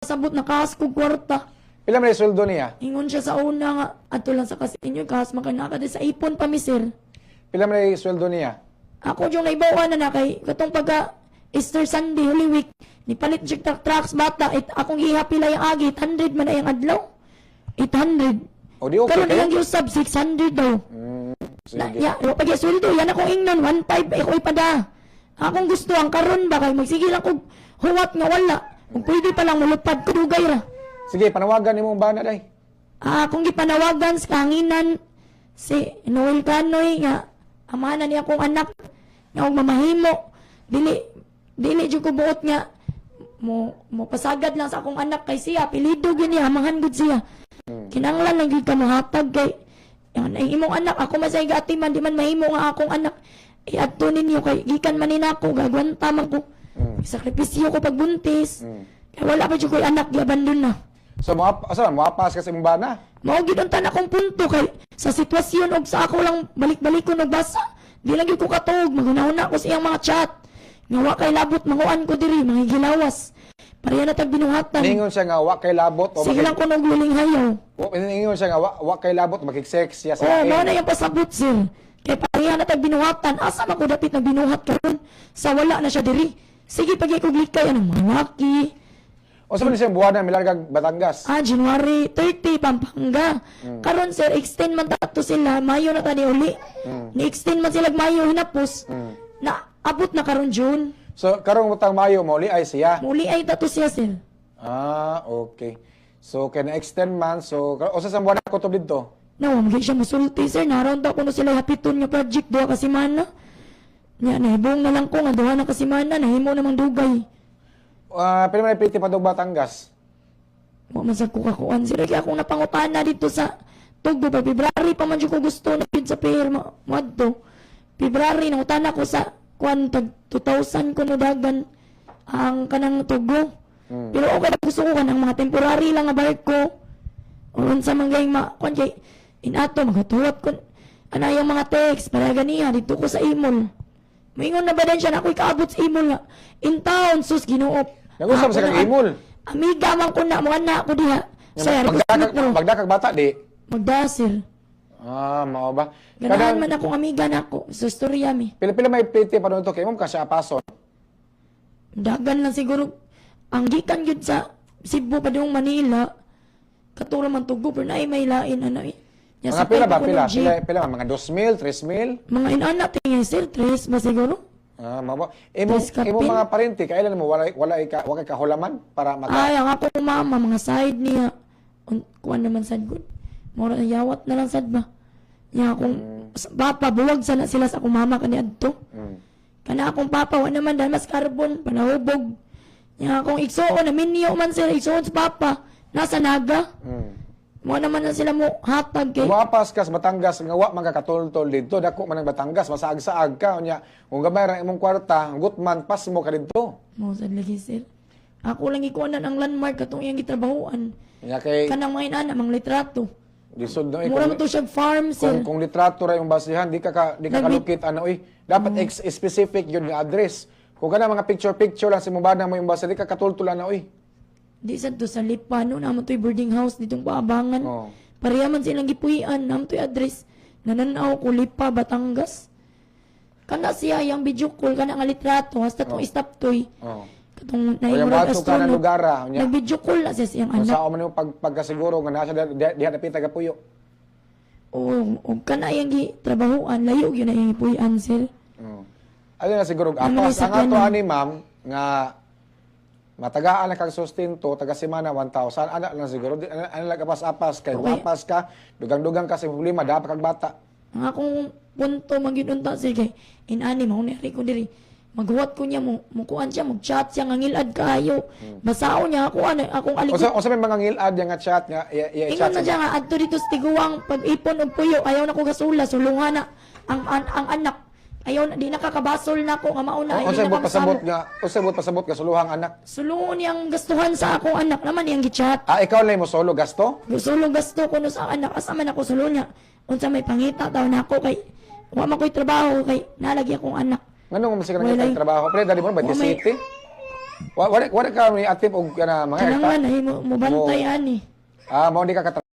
sabot na kahas kog kwarta. Pila man sweldo niya? Ingon siya sa una nga, ato lang sa kasinyo, kahas makanaka sa ipon pa mi sir. Pila man sweldo niya? Ako yung naibawa na kay katong pagka Easter Sunday, Holy Week, nipalit siya trucks bata, akong ihapila yung agi, 800 man na yung adlaw. 800. O di okay Karon kayo? yung usab, 600 daw. Sige. Pag sweldo, yan akong ingnon, 1.5, ako ipada. Akong gusto, ang karon ba, kay magsige lang kog huwat nga wala. Kung pwede pa lang mulupad, kudugay ra. Sige, panawagan ni mong bana day. Kung gipanawagan sa kanginan, si Noel Canoy nga, amahanan niya akong anak, nga og mamahimo, dili jud ko buot nga, mo pasagad lang sa akong anak kay siya, pilido gini, amahan gud siya. Kinanglan lang gid ka mohatag kay, yan, ang imong anak, ako masay gatiman, di man mahimo nga akong anak, iadto ninyo kay, gikan man ninako, gagwanta man ko, sakripisyo ko pagbuntis, kaya wala pa jud ko anak, giabandon na. So, mapas ka sa imong bana? Mao gid ang tanakong punto kay sa sitwasyon og sa ako lang balik-balik ko nagbasa. Di lang gyud ko katuog, maghunahuna ko sa iyang mga chat. Nga wa kay labot manguan ko diri, mga gilawas. Pareha na tag binuhatan. Ningon siya nga wa kay labot o Sige lang ko nang luling hayaw. Ningon siya nga wa kay labot makik-sex siya sa Oo, mao na yung pasabot sir. Kay pareha na tag binuhatan, asa man ko dapit na binuhat karon sa wala na siya diri. Sige pag ko glikay anong mga laki. O sa man siya buwana milargag Batangas. January 30, Pampanga. Karon sir, extend man tato sila, Mayo na tani uli. Ni-extend man sila Mayo hinapos. Na abot na karon June. So karong utang Mayo mo ay siya. Muli ay tato siya sir. Okay. So kay na-extend man so o sa buwana ko to didto. Nawamgi siya musulti sir, naroon daw kuno sila hapiton nga project duha ka semana. Nya nahibong na lang ko nga duha na ka semana, nahimo namang dugay. Pila man piti pa dog Batangas. Wa man sa kukakuan sir, kaya akong napangutana dito sa Tugbo pa February pa man jud ko gusto na pid sa pirma madto. February nangutana ko sa kuan tag 2,000 ko no dagan ang kanang Tugbo. Pero okay na gusto ko kanang mga temporary lang nga barko. O unsa man gayng kuan kay inato magatuwat ko ana yung mga text para ganiya dito ko sa imol. Moingon na ba din siya na ako'y kaabot sa imol nga. In town, sus, ginuop. Nag-usap sa kang imol. Amiga man ko na, mga anak ko diha. Sir, Magdakag bata di. magdasir. Mao ba? Ganahan man akong amiga na ako. Sa storya mi. Pila may piti pa doon to kay mo kasi apason. Dagan lang siguro. Ang gikan yun sa Cebu pa doong Manila. Katuro man Tugbo, pero na ay may lain. Ano eh. Mga pila ba? Pila mga 2,000, 3,000? Mga inanak tingin sir, 3 ba siguro? Mabo. Imo mga parente kailan mo wala kay kahulaman para Ay, ang akong mama, mga side niya. Kuan naman sad good. Mura na yawat na lang sad ba. Nya akong papa, buwag sana sila sa akong mama kani adto. Kana akong papa, wa naman dahil mas carbon, panahubog. Nya akong igsoon, na minyo man sila, igsoon sa papa. Nasa naga. Mo naman na sila mo hatag kay. Muapas ka sa Batangas nga wa man ka katultol dito dako man ang Batangas masaag-saag ka unya kung gamay ra imong kwarta gutman pas mo ka dito. Mo sad lagi sir. Ako lang ikuanan ang landmark katong iyang gitrabahoan. Nya kay Kanang mga inana mang litrato. lisod no Mura mo to siya farm sir. kung litrato ra imong basihan di ka kalukit ano dapat specific yun nga address. Kung kana mga picture lang sa imong bana mo yung basa di ka katultol na Di sad to sa Lipano na to'y boarding house ditong Paabangan. Pareha man silang gipuian na to'y address. Nananaw ko Lipa, Batangas. Kana siya yung video call kana nga litrato hasta tong stop toy. Katong naimurag astronaut. Lugara, nag-video call na siya siyang anak. Sa man pagkasiguro nga nasa diha na pita puyo. O kana yung gitrabahoan layo yun na yung gipuian sir. Ayun na siguro apas ang ato ani ma'am nga matagaan na kag sustento taga semana 1,000 anak lang siguro ano lang apas kay apas ka dugang-dugang ka sa problema dapat kag bata ang akong punto magidunta sir kay inani mo ni ko diri maghuwat ko niya mo kuan siya mag-chat siya nga ngilad kayo basao niya ako akong aligot o sa may mga ngilad nga chat nga ingon na siya nga adto dito sa tiguang pag-ipon og puyo ayaw na ko gasula sulungan na ang anak ayaw na, di nakakabasol na ko nga mauna. Usay bot pasabot ka suluhang anak. Suluon niyang gastuhan sa akong anak naman niyang gichat. Ikaw lang mo solo gasto? Solo gasto ko no sa anak asa man ako sulo niya. Unsa may pangita daw na ako kay wa man ko'y trabaho kay nalagi akong anak. Ngano mo masig nang trabaho? Pre dali mo ba city? Wala ka ni active og kana mga Kailangan ay mo bantay ani. mo di ka